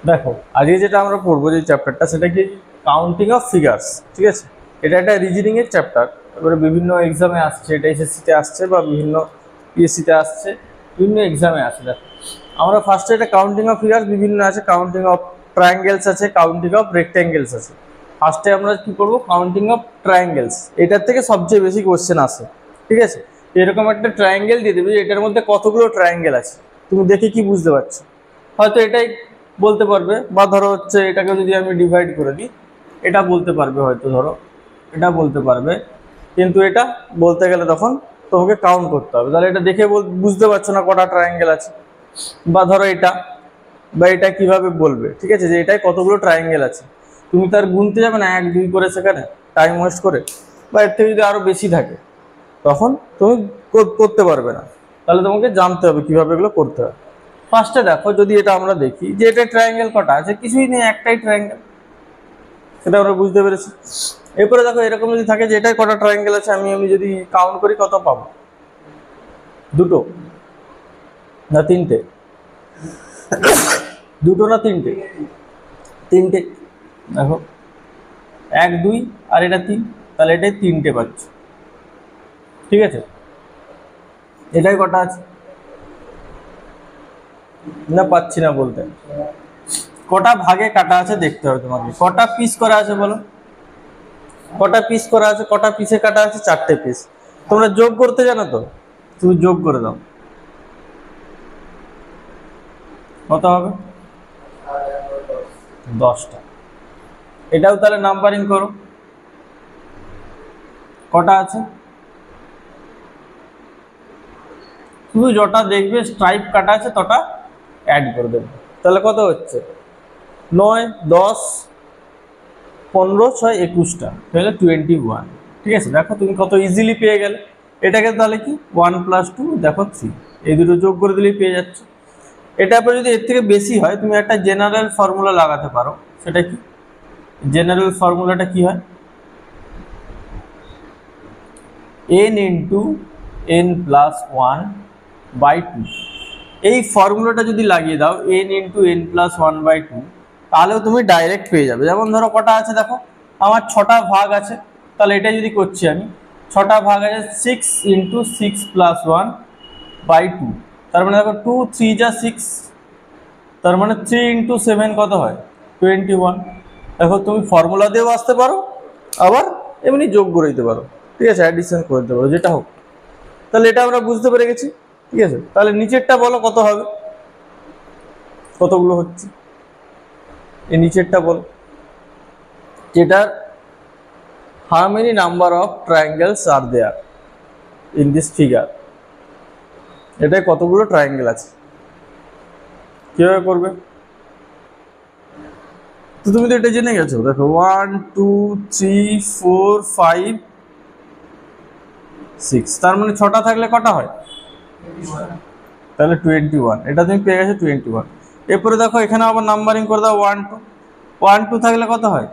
দেখো আজকে যেটা আমরা পড়বো যে চ্যাপ্টারটা সেটা কি কাউন্টিং অফ ফিগার্স, ঠিক আছে। এটা একটা রিজনিং এর চ্যাপ্টার। এবারে বিভিন্ন এক্সামে আসছে, এটা এসএসসিতে আসছে বা বিভিন্ন পিএসসিতে আসছে, বিভিন্ন এক্সামে আসছে। দেখো আমরা ফার্স্টে এটা কাউন্টিং অফ ফিগার্স বিভিন্ন আছে, কাউন্টিং অফ ট্রায়াঙ্গেলস আছে, কাউন্টিং অফ রেক্ট্যাঙ্গেলস আছে। ফার্স্টে আমরা কি করবো, কাউন্টিং অফ ট্রায়াঙ্গেলস। এটার থেকে সবচেয়ে বেশি কোশ্চেন আসে, ঠিক আছে। এরকম একটা ট্রায়াঙ্গেল দিয়ে দেবে, এটার মধ্যে কতগুলো ট্রায়াঙ্গেল আছে, তুমি দেখে কি বুঝতে পারছো? হয়তো এটাই বলতে পারবে, বা ধরো হচ্ছে এটাকে যদি আমি ডিভাইড করে দিই, এটা বলতে পারবে, হয়তো ধরো এটা বলতে পারবে, কিন্তু এটা বলতে গেলে তখন তোমাকে কাউন্ট করতে হবে। তাহলে এটা দেখে বুঝতে পারছো না কটা ট্রায়াঙ্গেল আছে। বা ধরো এটা, বা এটা কিভাবে বলবে, ঠিক আছে, যে এটাই কতগুলো ট্রায়াঙ্গেল আছে, তুমি তার গুনতে যাবে না 1 2 করে সেখানে টাইম ওয়েস্ট করে, বা এর থেকে যদি আরো বেশি থাকে তখন তুমি করতে পারবে না। তাহলে তোমাকে জানতে হবে কিভাবে এগুলো করতে হবে। ফার্স্টে দেখো, যদি এটা আমরা দেখি যে এটা ট্রায়াঙ্গেল কটা আছে, কিছুই নেই, একটাই ট্রায়াঙ্গেল, সেটা আমরা বুঝতে পেরেছি। এরপরে দেখো এরকম যদি থাকে যে এটাই কটা ট্রায়াঙ্গেল আছে, আমি যদি কাউন্ট করি কত পাবো, দুটো না তিনটে, দুটো না তিনটে, তিনটে। দেখো 1 2 আর এটা 3, তাহলে এটাই তিনটে পাচ্ছ, ঠিক আছে। এটাই কটা আছে না, পাচ্ছি না বলতে। কটা ভাগে কাটা আছে দেখতে হবে তোমাকে, কটা পিস করা আছে বলো, কটা পিস করা আছে, কটা পিসে কাটা আছে, 4টে পিস। তোমরা যোগ করতে জানো তো, তুমি যোগ করে দাও, কত হবে, 10টা। এটাও তাহলে নাম্বারিং করো, কটা আছে, শুধু যটা দেখবে স্ট্রাইপ কাটা আছে তটা অ্যাড করে দেবে। তাহলে কত হচ্ছে, 9 10 15 6 21টা, তাহলে 21। ঠিক আছে, দেখো তুমি কত ইজিলি পেয়ে গেলে এটাকে। তাহলে কি 1 + 2 দেখো 3, এই দুটো যোগ করে দিলেই পেয়ে যাচ্ছে। এটার পর যদি এর থেকে বেশি হয়, তুমি একটা জেনারেল ফর্মুলা লাগাতে পারো। সেটা কি, জেনারেল ফর্মুলাটা কি হয়, n ইন্টু n প্লাস 1/2। এই ফর্মুলাটা যদি লাগিয়ে দাও n ইন্টু n প্লাস 1/2, তাহলেও তুমি ডাইরেক্ট পেয়ে যাবে। যেমন ধরো কটা আছে দেখো, আমার 6টা ভাগ আছে, তাহলে এটা যদি করছি আমি, 6টা ভাগ আছে 6 ইন্টু 6 প্লাস 1/2, তার মানে দেখো 2 3 যা 6, তার মানে 3 ইন্টু 7 কত হয়, 21। দেখো তুমি ফর্মুলা দিয়েও আসতে পারো, আবার এমনি যোগ করে দিতে পারো, ঠিক আছে, অ্যাডিশন করে দিতে পারো, যেটা হোক। তাহলে এটা আমরা বুঝতে পেরে গেছি, ঠিক আছে। তাহলে নিচেরটা বলো কত হবে, কতগুলো হচ্ছে, এই নিচেরটা বলো, যেটার how many number of triangles are there in this figure, এটাই কতগুলো ট্রায়াঙ্গেল আছে, কিভাবে করবে। তো তুমি তো এটা জেনে গেছো, দেখো 1 2 3 4 5 6, তার মানে 6টা থাকলে কটা হয়, তাহলে 21। এটা তুমি পেয়ে গেছো 21। এরপরে দেখো এখানে আবার নাম্বারিং করে দাও 1 2, 1 2 থাকলে কত হয়,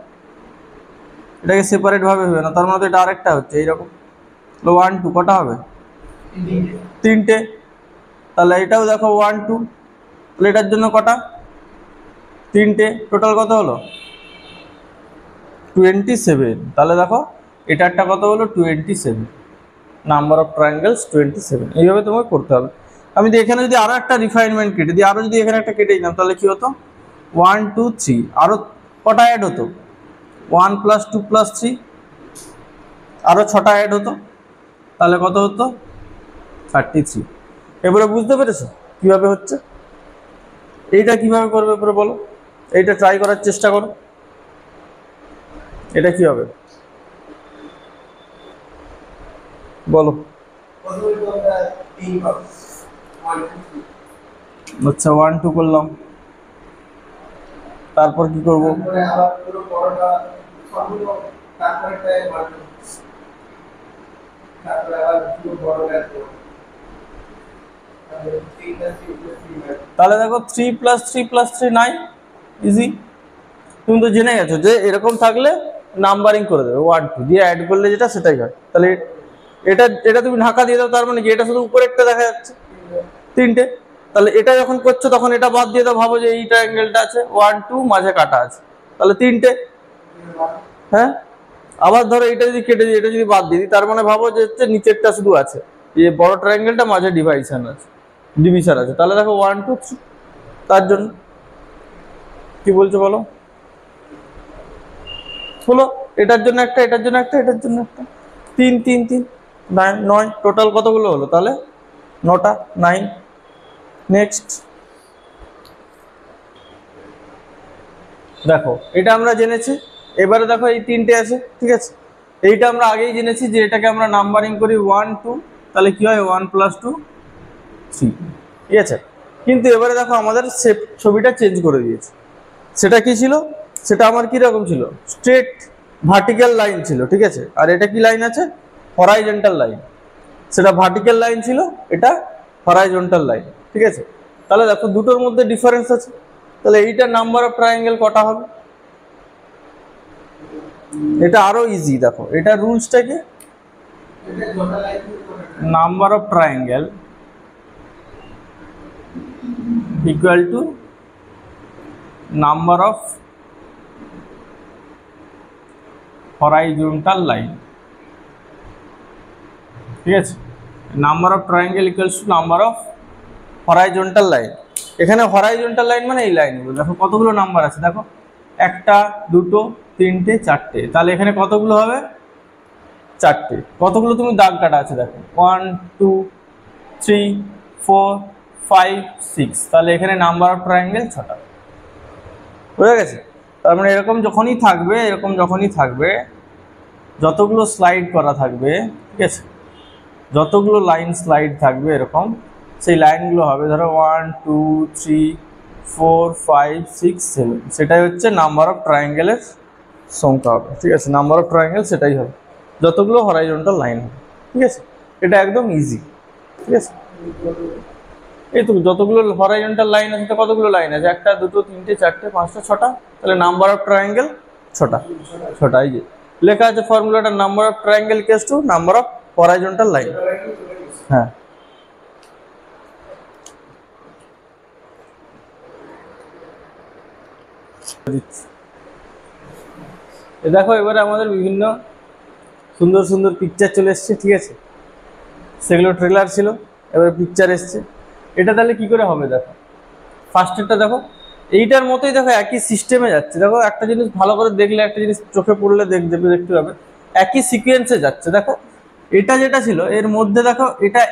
এটাকে সেপারেট ভাবে হবে না, তার মানে তো এটা আরেকটা হচ্ছে এইরকম। 1 2 কটা হবে, তিনটে। তাহলে এটাও দেখো 1 2, তাহলে এটার জন্য কটা, তিনটে। টোটাল কত হলো, 27। তাহলে দেখো এটারটা কত হলো, 27, নাম্বার অফ ট্রায়াঙ্গেলস 27। এইভাবে তোমাকে করতে হবে। আমি যদি এখানে যদি আরো একটা রিফাইনমেন্ট কেটে দিই, আরো যদি এখানে একটা কেটে দিলাম, তাহলে কি হতো, 1 2 3, আরো কটা অ্যাড হতো, 1 + 2 + 3, আরো 6টা অ্যাড হতো, তাহলে কত হতো, 33। এবারে বুঝতে পেরেছো কিভাবে হচ্ছে, এইটা কিভাবে করবে এবারে বলো, এইটা ট্রাই করার চেষ্টা করো, এটা কি হবে বলো। আচ্ছা 1 2 করলাম, তারপর কি করবো, তাহলে দেখো 3 + 3 + 3 9, ইজি। তুমি তো জেনে গেছো যে এরকম থাকলে নাম্বারিং করে দেবে, 1 2 দিয়ে অ্যাড করলে যেটা সেটাই হয়। তাহলে এটা এটা তুমি ঢাকা দিয়ে দাও, তার মানে কি এটা শুধু উপরেরটা দেখা যাচ্ছে, তিনটে। তাহলে এটা যখন করছো তখন এটা বাদ দিয়ে দাও, ভাবো যে এই ট্রায়াঙ্গেলটা আছে 1 2 মাঝে কাটা আছে, তাহলে 3টে। হ্যাঁ, আবার ধরো এটা যদি কেটে দিই, এটা যদি বাদ দিয়ে দিই, তার মানে ভাবো যে হচ্ছে নিচেরটা শুধু আছে, এই বড় ট্রায়াঙ্গেলটা মাঝে ডিভিশন আছে, তাহলে দেখো 1 2 3, তার জন্য কি বলছো বলো, হলো এটার জন্য একটা, এটার জন্য একটা, এটার জন্য একটা, 3 3 3 9 9, টোটাল কতগুলো হলো তাহলে 9টা, 9। নেক্সট দেখো এটা আমরা জেনেছি, এবারে দেখো এই 3টে আছে, ঠিক আছে, এইটা আমরা আগেই জেনেছি যে এটাকে আমরা নাম্বারিং করি 1 2, তাহলে কি হয় 1 + 2 3, ঠিক আছে। কিন্তু এবারে দেখো আমাদের ছবিটা চেঞ্জ করে দিয়েছে। সেটা কি ছিল, সেটা আমার কি রকম ছিল, স্ট্রেট ভার্টিক্যাল লাইন ছিল, ঠিক আছে, আর এটা কি লাইন আছে, হরাইজন্টাল লাইন। সেটা ভার্টিক্যাল লাইন ছিল, এটা হরাইজন্টাল লাইন, ঠিক আছে। তাহলে দেখো দুটোর মধ্যে ডিফারেন্স আছে, তাহলে এইটা নাম্বার অফ ট্রায়াঙ্গেল কটা হবে, এটা আরো ইজি। দেখো এটা রুলসটা কি, number of triangle equal to number of horizontal line, ঠিক আছে। Number of triangle equals to number of horizontal line. এখানে হরাইজন্টাল লাইন মানে এই লাইনগুলো, দেখো কতগুলো নাম্বার আছে, দেখো 1টা 2টো 3টে 4টে, তাহলে এখানে কতগুলো হবে 4টে। কতগুলো তুমি দাগ কাটা আছে দেখো 1 2 3 4 5 6, তাহলে এখানে নাম্বার অফ ট্রায়াঙ্গেল 6টা, বুঝা গেছে। তার মানে এরকম যখনই থাকবে, এরকম যখনই থাকবে, যতগুলো স্লাইড করা থাকবে, ঠিক আছে, যতগুলো লাইন স্লাইড থাকবে এরকম, সেই লাইনগুলো হবে ধরো 1 2 3 4 5 6 7, সেটাই হচ্ছে নাম্বার অফ ট্রায়াঙ্গেলের সংখ্যা হবে, ঠিক আছে। নাম্বার অফ ট্রায়াঙ্গেল সেটাই হবে যতগুলো হরাইজন্টাল লাইন হবে, ঠিক আছে। এটা একদম ইজি, ঠিক আছে। এই তো যতগুলো হরাইজন্টাল লাইন আছে, কতগুলো লাইন আছে, 1টা 2টো 3টে 4টে 5টা 6টা, তাহলে নাম্বার অফ ট্রায়াঙ্গেল 6টা, 6টা। এই যে লেখা আছে ফর্মুলাটা, number of triangle equals to number of horizontal line. হ্যাঁ, দেখো এবারে আমাদের বিভিন্ন সুন্দর সুন্দর পিকচার চলে এসছে, ঠিক আছে, সেগুলো ট্রেলার ছিল, এবারে পিকচার এসছে। এটা তাহলে কি করে হবে, দেখো ফার্স্টেরটা দেখো এইটার মতোই, দেখো একই সিস্টেমে যাচ্ছে। দেখো একটা জিনিস ভালো করে দেখলে, একটা জিনিস চোখে পড়লে দেখতে হবে একই সিকোয়েন্সে যাচ্ছে। দেখো এটা যেটা ছিল এর মধ্যে, দেখো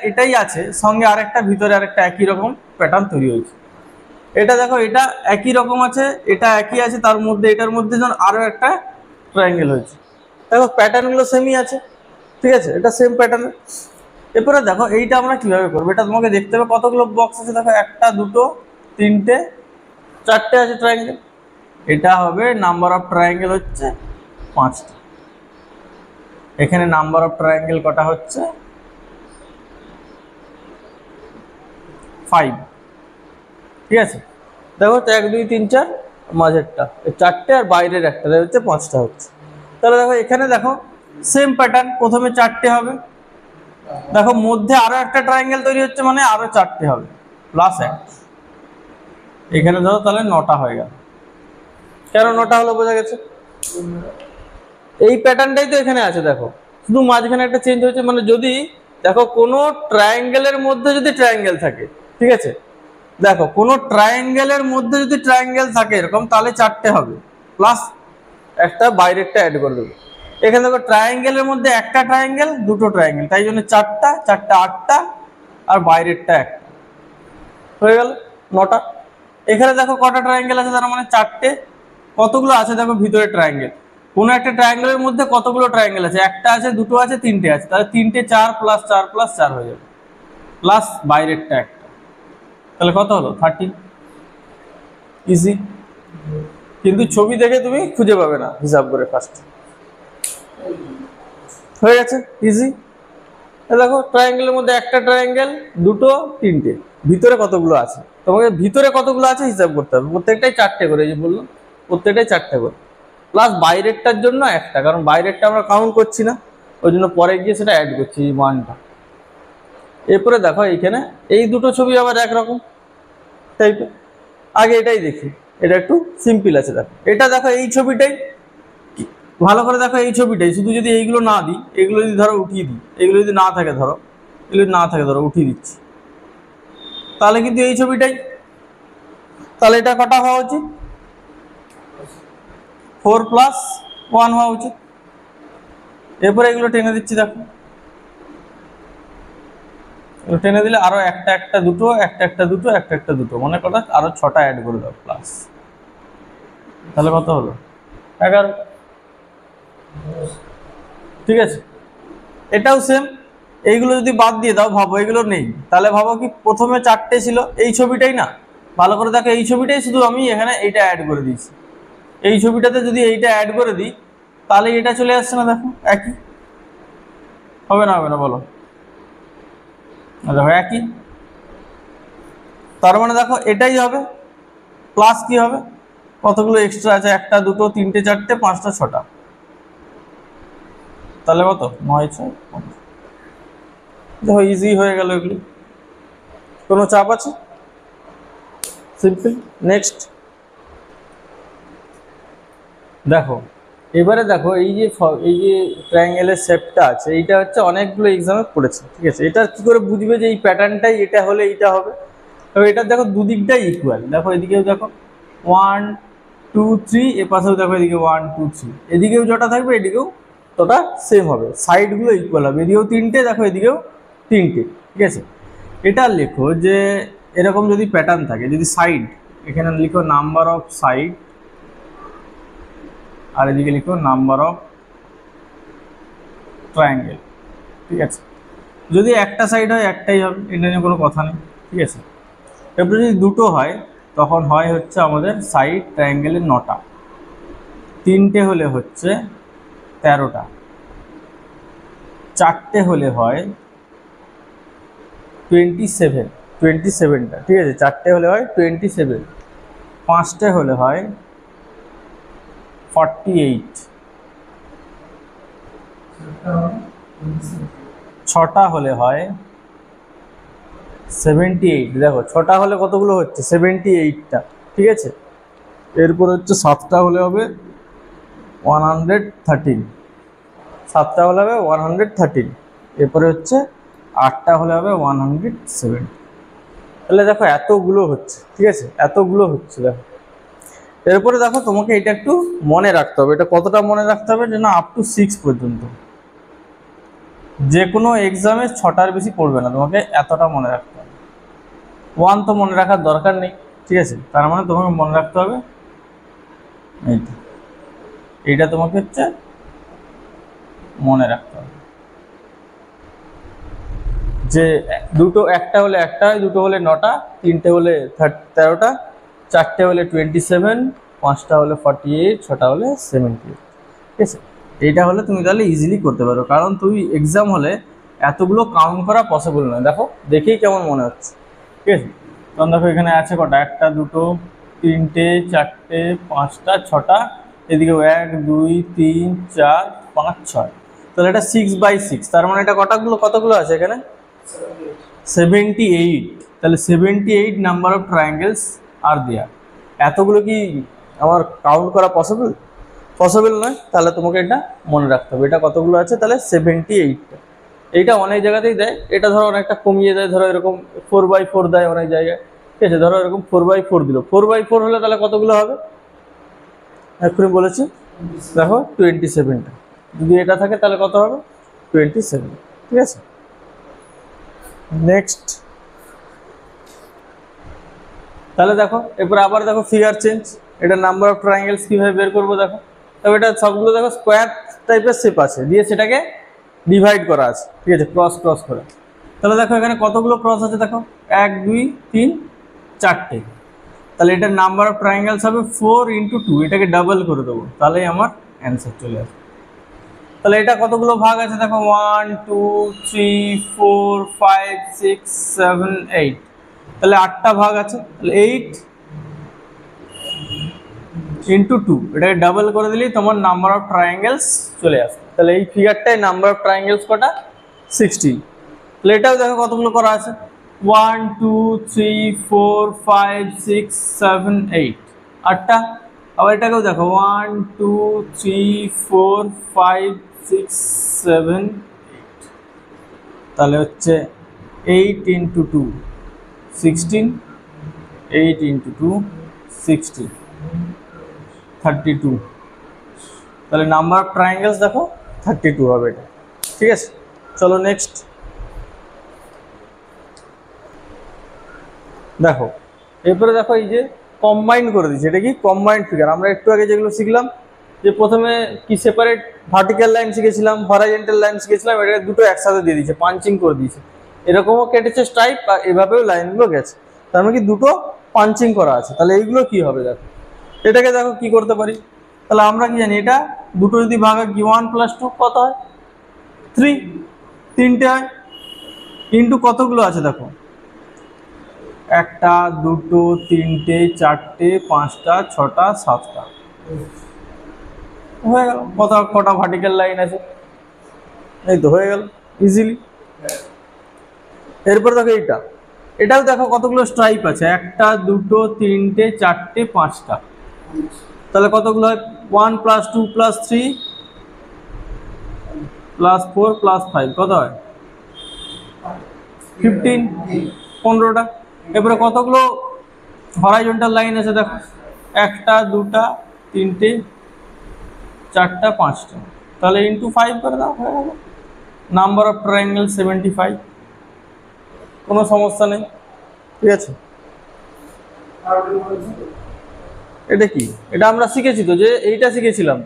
এটাই আছে, সঙ্গে আরেকটা ভিতরে আরেকটা একই রকম প্যাটার্ন তৈরি হয়েছে। এটা দেখো এটা একই রকম আছে, এটা একই আছে, তার মধ্যে এটার মধ্যে যখন আরো একটা ট্রায়াঙ্গেল হয়েছে, দেখো প্যাটার্নগুলো সেমই আছে, ঠিক আছে, এটা সেম প্যাটার্ন। এরপরে দেখো এইটা আমরা কিভাবে করবো, এটা তোমাকে দেখতে হবে কতগুলো বক্স আছে, দেখো 1টা 2টো 3টে 4টে আছে ট্রায়াঙ্গেল। এটা হবে নাম্বার অফ ট্রায়াঙ্গেল হচ্ছে 5টা। এখানে নাম্বার অফ ট্রায়াঙ্গেল কটা হচ্ছে 5, ঠিক আছে। দেখো 1 2 3 4 মাঝেরটা 4টে, আর বাইরের একটা হচ্ছে 5টা হচ্ছে। তাহলে দেখো এখানে দেখো সেম প্যাটার্ন, প্রথমে 4টে হবে, দেখো মধ্যে আরো একটা ট্রায়াঙ্গেল তৈরি হচ্ছে, মানে আরো 4টে হবে প্লাস 1। এখানে ধরো তাহলে 9টা হয়ে গেল। কেন 9টা হলো বোঝা গেছে, এই প্যাটার্নটাই তো এখানে আছে। দেখো শুধু মাঝখানে একটা চেঞ্জ হয়েছে, মানে যদি দেখো কোনো ট্রায়াঙ্গেলের মধ্যে যদি ট্রায়াঙ্গেল থাকে, ঠিক আছে, দেখো কোনো ট্রায়াঙ্গেলের মধ্যে যদি ট্রায়াঙ্গেল থাকে এরকম, তাহলে 4টে হবে প্লাস একটা বাইরেরটা অ্যাড করে দেবো। এখানে দেখো ট্রায়াঙ্গেলের মধ্যে একটা ট্রায়াঙ্গেল, দুটো ট্রায়াঙ্গেল, তাই জন্য 4টা 4টা 8টা, আর বাইরেরটা একটা, হয়ে গেল 9টা। এখানে দেখো কটা ট্রায়াঙ্গেল আছে, তার মানে 4টে। কতগুলো আছে দেখো ভিতরে ট্রায়াঙ্গেল, কোনো একটা ট্রায়াঙ্গেলের মধ্যে কতগুলো ট্রায়াঙ্গেল আছে, একটা আছে, দুটো আছে, 3টে আছে, তাহলে 3টে 4 + 4 + 4 হয়ে যাবে, প্লাস বাইরেরটা একটা, তাহলে কত হলো 13। ইজি, কিন্তু ছবি দেখে তুমি খুঁজে পাবে না, হিসাব করে ফার্স্ট হয়ে গেছে, ইজি। দেখো ট্রায়াঙ্গেলের মধ্যে একটা ট্রায়াঙ্গেল, দুটো 3টে, ভিতরে কতগুলো আছে, তোমাকে ভিতরে কতগুলো আছে হিসাব করতে হবে, প্রত্যেকটাই 4টে করে, এই যে বললাম প্রত্যেকটাই 4টে করে, প্লাস বাইরেরটার জন্য একটা, কারণ বাইরেরটা আমরা কাউন্ট করছি না, ওই জন্য পরে গিয়ে সেটা অ্যাড করছি এই মানটা। এরপরে দেখো এইখানে এই দুটো ছবি আবার একরকম, টাইপের। আগে এটাই দেখি, এটা একটু সিম্পল আছে। দেখো এটা, দেখো এই ছবিটাই, ভালো করে দেখো এই ছবিটাই, শুধু যদি এইগুলো না দিই, এগুলো যদি ধরো উঠিয়ে দিই, এগুলো যদি না থাকে ধরো, এগুলো না থাকে ধরো উঠিয়ে দিচ্ছি, তাহলে কিন্তু এই ছবিটাই, তাহলে এটা কটা হওয়া উচিত? 4+1 হওয়া উচিত। এরপরে এগুলো টেনে দিচ্ছি, দেখো টেনে দিলে আরো একটা একটা দুটো, একটা একটা দুটো, একটা একটা দুটো, মনে করো আরো 6টা অ্যাড করে দাও প্লাস, তাহলে কত হলো? 11। ঠিক আছে, এটাও সেম। এইগুলো যদি বাদ দিয়ে দাও, ভাবো এগুলো নেই, তাহলে ভাবো কি প্রথমে 4টে ছিল, এই ছবিটাই না, ভালো করে দেখো এই ছবিটাই, শুধু আমি এখানে এইটা অ্যাড করে দিয়েছি। এই ছবিটাতে যদি এইটা অ্যাড করে দিই, তাহলে এটা চলে আসছে না? দেখো একই হবে না, হবে না বলো? দেখো একই, তার মানে দেখো এটাই হবে, প্লাস কি হবে, কতগুলো এক্সট্রা আছে, 1টা 2টো 3টে 4টে 5টা 6টা, তাহলে কত? 9 6। দেখো ইজি হয়ে গেল এগুলি, কোনো চাপ আছে? সিম্পল। নেক্সট দেখো, এবারে দেখো এই যে ট্রায়াঙ্গেলের শেপটা আছে, এইটা হচ্ছে অনেকগুলো এক্সামে পড়েছে। ঠিক আছে, এটা কি করে বুঝবে যে এই প্যাটার্নটাই এটা হলে এইটা হবে? তবে এটা দেখো দুদিকটাই ইকুয়াল, দেখো এদিকেও দেখো 1 2 3, এ পাশেও দেখো এদিকে 1 2 3, এদিকেও যটা থাকবে এদিকেও তটা সেম হবে, সাইডগুলো ইকুয়াল হবে, এদিকেও 3টে, দেখো এদিকেও 3টে। ঠিক আছে, এটা লেখো যে এরকম যদি প্যাটার্ন থাকে, যদি সাইড, এখানে লিখো নাম্বার অফ সাইড, আর এদিকে লিখো নাম্বার অফ ট্রায়াঙ্গেল। ঠিক আছে, যদি একটা সাইড হয় একটাই হবে, এটা নিয়ে কোনো কথা নেই। ঠিক আছে, এরপরে যদি দুটো হয়, তখন হয় হচ্ছে আমাদের সাইড ট্রায়াঙ্গেলের 9টা, 3টে হলে হচ্ছে 13টা, 4টে হলে হয় 27টা। ঠিক আছে, 4টে হলে হয় 27, 5টে হলে হয় 48, 6টা হলে হয় 78। দেখো 6টা হলে কতগুলো হচ্ছে? 78টা। ঠিক আছে, এরপর হচ্ছে 7টা হলে হবে 113, 7টা হলে হবে 113, এরপরে হচ্ছে 8টা হলে হবে 107। তাহলে দেখো এতগুলো হচ্ছে। ঠিক আছে, এতগুলো হচ্ছে। দেখো এরপরে দেখো তোমাকে এটা একটু মনে রাখতে হবে, এটা কতটা মনে রাখতে হবে, যে না আপ টু 6 পর্যন্ত, যে কোনো এক্সামে 6টার বেশি পড়বে না, তোমাকে এতটা মনে রাখতে হবে। 1 তো মনে রাখার দরকার নেই। ঠিক আছে, তার মানে তোমাকে মনে রাখতে হবে এইটা তোমাকে হচ্ছে মনে রাখতে হবে, যে দুটো, একটা হলে একটা হয়, দুটো হলে 9টা, 3টে হলে 13টা, 4টে হলে 27, 5টা হলে 48, 6টা হলে 78। ঠিক আছে, এইটা হলে তুমি তাহলে ইজিলি করতে পারো, কারণ তুমি এক্সাম হলে এতগুলো কাউন্ট করা পসিবল নয়। দেখো দেখেই কেমন মনে হচ্ছে। ঠিক আছে, তখন দেখো এখানে আছে কটা, 1টা 2টো 3টে 4টে 5টা 6টা, এদিকে 1 2 3 4 5 6, তাহলে এটা 6/6, তার মানে এটা কতগুলো আছে এখানে? 78। তাহলে 78 নাম্বার অফ ট্রায়াঙ্গেলস আর দেয়ার। এতগুলো কি আমার কাউন্ট করা পসিবল? পসিবল নয়। তাহলে তোমাকে এটা মনে রাখতে হবে, এটা কতগুলো আছে, তাহলে 78টা। এইটা অনেক জায়গাতেই দেয়, এটা ধরো অনেকটা কমিয়ে দেয়, ধরো এরকম 4/4 দেয় অনেক জায়গায়। ঠিক আছে, ধরো এরকম 4/4 দিল, 4/4 হলে তাহলে কতগুলো হবে এক্ষুনি বলেছি, দেখো 27টা। যদি এটা থাকে তাহলে কত হবে? 27। ঠিক আছে, নেক্সট। তাহলে দেখো এরপর আবার দেখো ফিগার চেঞ্জ, এটা নাম্বার অফ ট্রায়াঙ্গেলস কিভাবে বের করবো দেখো। তবে এটা সবগুলো দেখো স্কোয়ার টাইপের শেপ আছে, দিয়ে সেটাকে ডিভাইড করা আছে। ঠিক আছে, ক্রস ক্রস করে। তাহলে দেখো এখানে কতগুলো ক্রস আছে, দেখো 1 2 3 4টে। তাহলে এটার নাম্বার অফ ট্রায়াঙ্গেলস হবে 4 × 2, এটাকে ডাবল করে দেবো, তাহলেই আমার অ্যান্সার চলে আসবে। তাহলে এটা কতগুলো ভাগ আছে দেখো, 1 2 3 4 5 6 7 8, তাহলে 8টা ভাগ আছে। তাহলে 8 × 2, এটাকে ডাবল করে দিলেই তোমার নাম্বার অফ ট্রায়াঙ্গেলস চলে আসবে। তাহলে এই ফিগারটায় নাম্বার অফ ট্রায়াঙ্গেলস কটা? 16। তাহলে এটাও দেখো কতগুলো করা আছে, 1 2 3 4 5 6 7 8 আটটা। আবার এটাকেও দেখো 1 2 3 4 5 6 7 8, তাহলে হচ্ছে 8 ইন্টু 2 16, 8 ইন্টু 2 60, 32। তাহলে নাম্বার অফ ট্রায়াঙ্গেলস দেখো 32 হবে এটা। ঠিক আছে, চলো নেক্সট দেখো। এরপরে দেখো এই যে কম্বাইন করে দিচ্ছে, এটা কি কম্বাইন্ড ফিগার। আমরা একটু আগে যেগুলো শিখলাম যে প্রথমে কি সেপারেট ভার্টিক্যাল লাইন শিখেছিলাম, হরাইজন্টাল লাইন শিখেছিলাম, এটা দুটো একসাথে দিয়ে দিয়েছে, পাঞ্চিং করে দিয়েছে। এরকমও কেটেছে স্ট্রাইপ, আর এভাবেও লাইনগুলো গেছে, তার মানে কি দুটো পাঞ্চিং করা আছে। তাহলে এইগুলো কি হবে দেখো, এটাকে দেখো কি করতে পারি। তাহলে আমরা কি জানি, এটা দুটো যদি ভাগে কি 1 + 2 কত হয় 3, তিনটে হয়, ইন্টু কতগুলো আছে দেখো, একটা দুটো তিনটে চারটে পাঁচটা ছটা সাতটা, হয়ে গেল। কটা ভার্টিক্যাল লাইন আছে, এই তো হয়ে গেল ইজিলি। এরপর দেখো এইটা, এটাও দেখো কতগুলো স্ট্রাইপ আছে, একটা দুটো তিনটে চারটে পাঁচটা, তাহলে কতগুলো হয় 1 + 2 + 3 + 4 + 5 কত হয় 15, 15টা। এরপরে কতগুলো হরাইজন্টাল লাইন আছে দেখো, একটা দুটা তিনটে চারটা পাঁচটা, তাহলে ইন্টু 5 করে দাও, হয়ে গেল। নাম্বার অফ ট্রায়াঙ্গেল 75, কোনো সমস্যা নেই। ঠিক আছে, এটা কি, এটা আমরা শিখেছি তো, যে এইটা শিখেছিলাম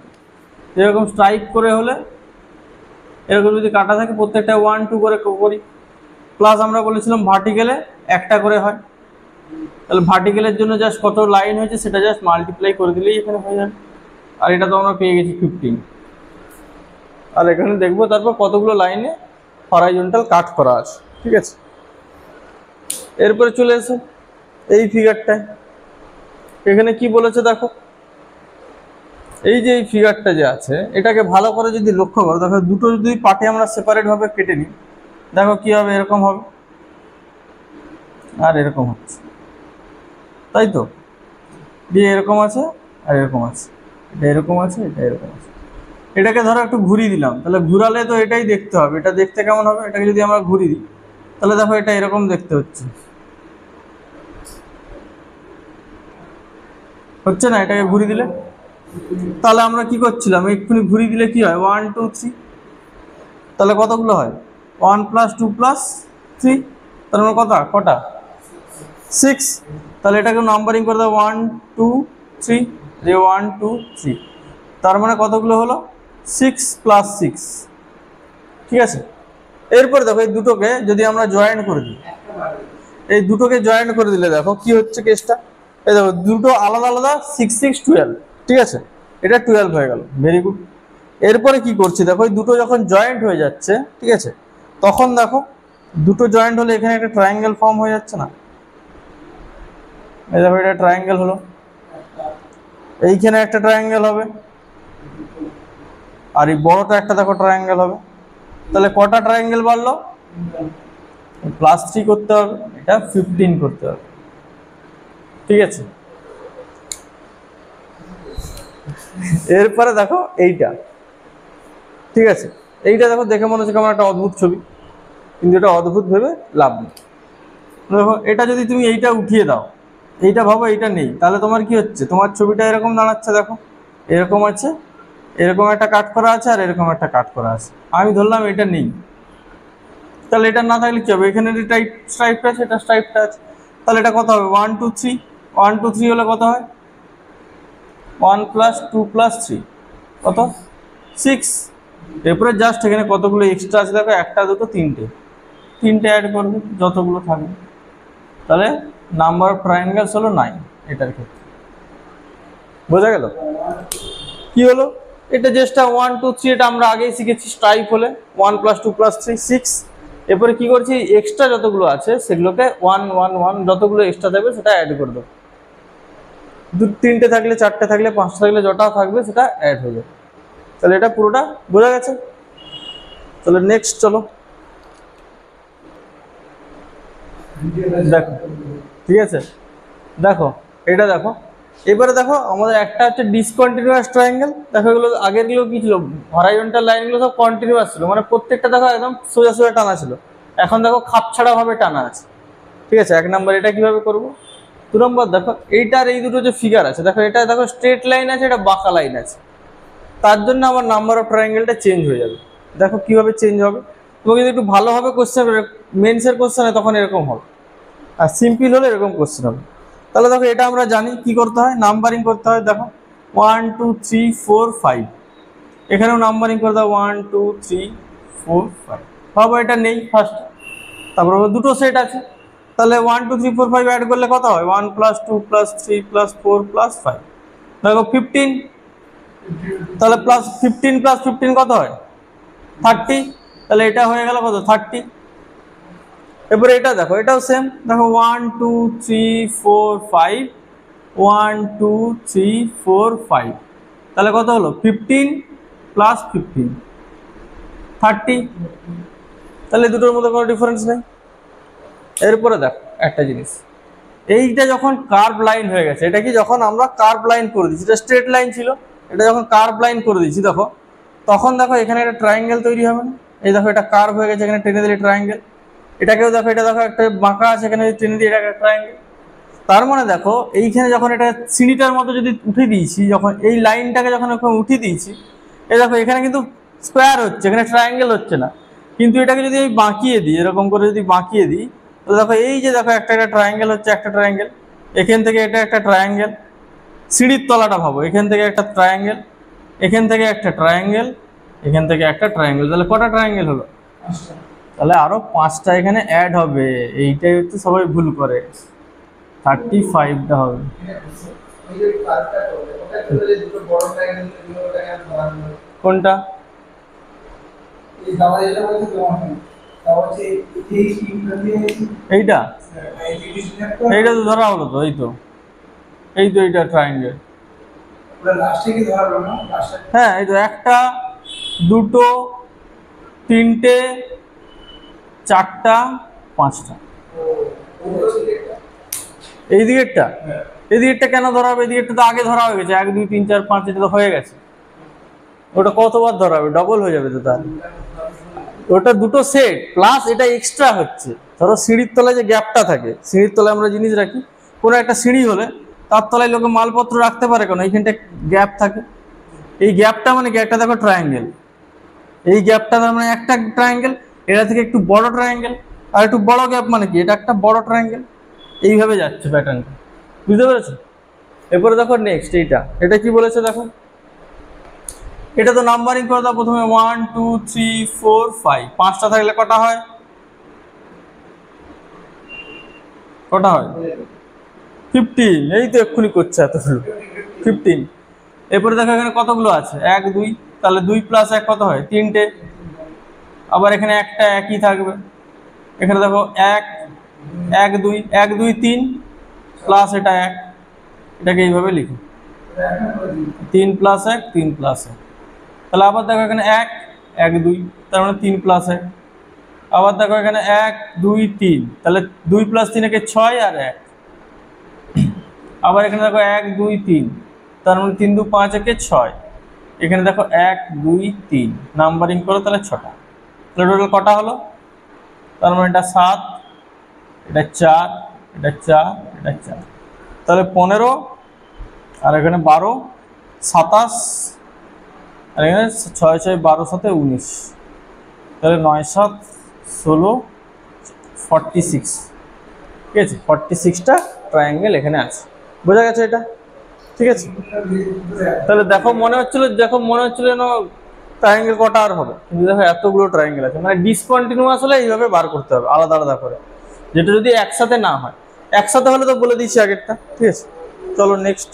যেরকম স্ট্রাইক করে হলে এরকম যদি কাটা থাকে প্রত্যেকটা 1 2 করে করি, প্লাস আমরা বলেছিলাম ভার্টিক্যালে একটা করে হয়। তাহলে ভার্টিক্যালের জন্য জাস্ট কত লাইন হয়েছে সেটা জাস্ট মাল্টিপ্লাই করে দিলেই এখানে হয়ে যাবে। আর এটা তো আমরা পেয়ে গেছি 15। আর এখানে দেখবো তারপর কতগুলো লাইনে হরাইজন্টাল কাট করা আছে। ঠিক আছে, এরপরে চলে এসো এই ফিগারটায়। এখানে কি বলেছে দেখো, এই যে এই ফিগারটা যে আছে এটাকে ভালো করে যদি লক্ষ্য করো, দেখো দুটো যদি পার্টে আমরা সেপারেট ভাবে কেটে নিই, দেখো কি হবে, এরকম হবে আর এরকম হচ্ছে, তাই তো, দিয়ে এরকম আছে আর এরকম আছে, এটা এরকম আছে এটা এরকম আছে। এটাকে ধরো একটু ঘুরিয়ে দিলাম, তাহলে ঘুরালে তো এটাই দেখতে হবে, এটা দেখতে কেমন হবে, এটাকে যদি আমরা ঘুরিয়ে দিই তাহলে দেখো এটা এরকম দেখতে হচ্ছে না, এটাকে ঘুরিয়ে দিলে। তাহলে আমরা কি করছিলাম, এক্ষুনি ঘুরিয়ে দিলে কি হয় 1 2 3, তাহলে কতগুলো হয় 1 + 2 + 3, তার মানে কটা 6। তাহলে এটাকে নাম্বারিং করে দাও 1 2 3, যে 1 2 3, তার মানে কতগুলো হলো 6 + 6। ঠিক আছে, এরপর দেখো এই দুটোকে যদি আমরা জয়েন্ট করে দিই, এই দুটোকে জয়েন্ট করে দিলে দেখো কি হচ্ছে কেসটা, এই দেখো দুটো আলাদা আলাদা 6 6 12। ঠিক আছে, এটা 12 হয়ে গেল, ভেরি গুড। এরপরে কি করছি দেখো, এই দুটো যখন জয়েন্ট হয়ে যাচ্ছে, ঠিক আছে, তখন দেখো দুটো জয়েন্ট হলে এখানে একটা ট্রায়াঙ্গেল ফর্ম হয়ে যাচ্ছে না, এই দেখো এটা ট্রায়াঙ্গেল হলো, এইখানে একটা ট্রায়াঙ্গেল হবে, আর এই বড়টা একটা দেখো ট্রায়াঙ্গেল হবে। তাহলে কটা ট্রায়াঙ্গেল বাড়লো, +3 করতে হবে, এটা 15 করতে হবে। ঠিক আছে, এরপরে দেখো এইটা, ঠিক আছে, এইটা দেখো দেখে মনে হচ্ছে কেমন একটা অদ্ভুত ছবি, কিন্তু এটা অদ্ভুত ভেবে লাভ নেই। দেখো এটা যদি তুমি এইটা উঠিয়ে দাও, এইটা ভাবো এইটা নেই, তাহলে তোমার কি হচ্ছে, তোমার ছবিটা এরকম দাঁড়াচ্ছে, দেখো এরকম আছে, এরকম একটা কাট করা আছে আর এরকম একটা কাট করা আছে। আমি ধরলাম এটা নেই, তাহলে এটা না থাকলে কি হবে, এখানে যে স্ট্রাইপটা আছে এটা স্ট্রাইপটা আছে, তাহলে এটা কত হবে 1 2 3, 1 2 3 হলে কত হয় 1 + 2 + 3 কত 6। এরপরে জাস্ট এখানে কতগুলো এক্সট্রা আছে দেখো, একটা দুটো তিনটে অ্যাড করবে যতগুলো থাকবে, তাহলে নাম্বার অফ ট্রায়াঙ্গেলস হলো 9 এটার ক্ষেত্রে। বোঝা গেল কি হলো, এটা জাস্ট 1 2 3 এটা আমরা আগেই শিখেছি, স্ট্রাইপ হলে 1 + 2 + 3 6। এরপরে কি করছি, এক্সট্রা যতগুলো আছে সেগুলোকে 1 1 1 যতগুলো এক্সট্রা দেবে সেটা অ্যাড করে দেবো, তিনটে থাকলে চারটে থাকলে পাঁচটা থাকলে যটা থাকবে সেটা অ্যাড হয়ে যাবে। তাহলে এটা পুরোটা বোঝা গেছে। তাহলে নেক্সট চলো, দেখো ঠিক আছে, দেখো এটা দেখো, এবারে দেখো আমাদের একটা হচ্ছে ডিসকন্টিনিউয়াস ট্রায়াঙ্গেল। দেখো এগুলো আগেরগুলো কি ছিল, হরাইজন্টাল লাইনগুলো সব কন্টিনিউয়াস ছিল, মানে প্রত্যেকটা দেখো একদম সোজা সোজা টানা ছিল। এখন দেখো খাপছাড়া ভাবে টানা আছে। ঠিক আছে, 1 নম্বর এটা কিভাবে করব। 2 নম্বর দেখো এইটার এই দুটো যে ফিগার আছে, দেখো এটা দেখো স্ট্রেট লাইন আছে, এটা বাঁকা লাইন আছে, তার জন্য আমার নাম্বার অফ ট্রায়াঙ্গেলটা চেঞ্জ হয়ে যাবে। দেখো কিভাবে চেঞ্জ হবে, তোমাকে যদি একটু ভালোভাবে কোশ্চেন, মেন্সের কোশ্চেন হয় তখন এরকম হবে, আর সিম্পল হলে এরকম কোশ্চেন হবে। তাহলে দেখো এটা আমরা জানি কি করতে হয়, নাম্বারিং করতে হয়। দেখো 1 2 3 4 5, এখানেও নাম্বারিং করে দাও 1 2 3 4 5। ভাবো এটা নেই ফার্স্ট, তারপর দুটো সেট আছে, তাহলে 1 2 3 4 5 অ্যাড করলে কত হয়, 1 + 2 + 3 + 4 + 5, দেখো 15। তাহলে +15 + 15 কত হয়, 30। তাহলে এটা হয়ে গেল কত, 30। এবারে এটা দেখো, এটাও সেম, দেখো 1 2 3 4 5, 1 2 3 4 5, তাহলে কত হলো, 15 + 15 30। তাহলে দুটোর মধ্যে কোনো ডিফারেন্স নেই। এরপরে দেখো একটা জিনিস, এইটা যখন কার্ভ লাইন হয়ে গেছে, এটা কি যখন আমরা কার্ভ লাইন করে দিচ্ছি, এটা স্ট্রেট লাইন ছিল, এটা যখন কার্ভ লাইন করে দিচ্ছি দেখো, তখন দেখো এখানে একটা ট্রায়াঙ্গেল তৈরি হবে না। এই দেখো এটা কার্ভ হয়ে গেছে, এখানে টেনে দিলে ট্রায়াঙ্গেল। এটাকেও দেখো, এটা দেখো একটা বাঁকা আছে, এখানে টেনে দিয়ে এটা একটা ট্রায়াঙ্গেল। তার মানে দেখো এইখানে যখন এটা সিঁড়িটার মতো যদি উঠে দিয়েছি, যখন এই লাইনটাকে যখন ওখানে উঠিয়ে দিয়েছি, এই দেখো এখানে কিন্তু স্কোয়ার হচ্ছে, এখানে ট্রায়াঙ্গেল হচ্ছে না। কিন্তু এটাকে যদি আমি বাঁকিয়ে দিই, এরকম করে যদি বাঁকিয়ে দিই, তো দেখো এই যে দেখো একটা একটা ট্রায়াঙ্গেল হচ্ছে, একটা ট্রায়াঙ্গেল, এখান থেকে এটা একটা ট্রায়াঙ্গেল, সিঁড়ির তলাটা ভাবো, এখান থেকে একটা ট্রায়াঙ্গেল, এখান থেকে একটা ট্রায়াঙ্গেল, এখান থেকে একটা ট্রায়াঙ্গেল, তাহলে কটা ট্রায়াঙ্গেল হলো, তাহলে আরো 5টা এখানে অ্যাড হবে। এইটাই হচ্ছে সবাই ভুল করে, 35টা হবে। কোনটা, এইটা, এইটা তো ধরা হলো তো, এই তো এইটা ট্রায়াঙ্গেল। হ্যাঁ এই তো, 1টা 2টো 3টে 4টা 5টা। এই দিকেরটা, এই দিকেরটা কেন ধরা হবে, এই দিকেরটা তো আগে ধরা হয়ে গেছে, 1 2 3 4 5, এটা তো হয়ে গেছে। ওটা কতবার ধরা হবে, ডবল হয়ে যাবে তো তার, ওটা দুটো সেট প্লাস এটা এক্সট্রা হচ্ছে। ধরো সিঁড়ির তলায় যে গ্যাপটা থাকে, সিঁড়ির তলায় আমরা জিনিস রাখি, কোনো একটা সিঁড়ি হলে তার তলায় লোকে মালপত্র রাখতে পারে কেন, এইখানটা গ্যাপ থাকে, এই গ্যাপটা মানে কি, একটা দেখো ট্রায়াঙ্গেল, এই গ্যাপটা তার মানে একটা ট্রায়াঙ্গেল, এটা থেকে একটু বড় ট্রায়াঙ্গেল, আর একটু বড় গ্যাপ মানে কি, এটা একটা বড় ট্রায়াঙ্গেল। এইভাবে যাচ্ছে প্যাটার্নটা, বুঝতে পেরেছো। এরপরে দেখো নেক্সট এইটা, এটা কি বলেছে দেখো, এটা তো নাম্বারিং করে দাও প্রথমে 1 2 3 4 5, 5টা থাকলে কটা হয়, কটা হয়, 15। এই তো এক্ষুনি করছে এতগুলো, 15। এরপরে দেখো এখানে কতগুলো আছে, 1 2, তাহলে 2 + 1 কত হয়, 3টে। আবার এখানে একটা একই থাকবে, এখানে দেখো 1 1 2 1 2 3 প্লাস এটা 1, এটাকে এইভাবে লিখো 3 + 1 3 + 1। তাহলে আবার দেখো এখানে 1 1 2, তার মানে 3 + 1। আবার দেখো এখানে 1 2 3, তাহলে 2 + 3 একে 6 আর 1। আবার এখানে দেখো 1 2 3, তার মানে 3 2 5 একে 6। এখানে দেখো 1 2 3, নাম্বারিং করো, তাহলে 6টা। তাহলে টোটাল কটা হলো, তার মানে এটা 7, এটা 4, এটা 4, এটা 4, তাহলে 15, আর এখানে 12 27, আর এখানে 6 6 12 7 19, তাহলে 9 7 16 46। ঠিক আছে, 46টা ট্রায়াঙ্গেল এখানে আছে, বোঝা গেছে এটা, ঠিক আছে। তাহলে দেখো মনে হচ্ছিল যেন ট্রায়াঙ্গেল কটা আর হবে, কিন্তু দেখো এতগুলো ট্রায়াঙ্গেল আছে, মানে ডিসকন্টিনিউয়াস হলে এইভাবে বার করতে হবে আলাদা আলাদা করে, যেটা যদি একসাথে না হয়। একসাথে হলে তো বলে দিচ্ছি আগেরটা, ঠিক আছে। চলো নেক্সট।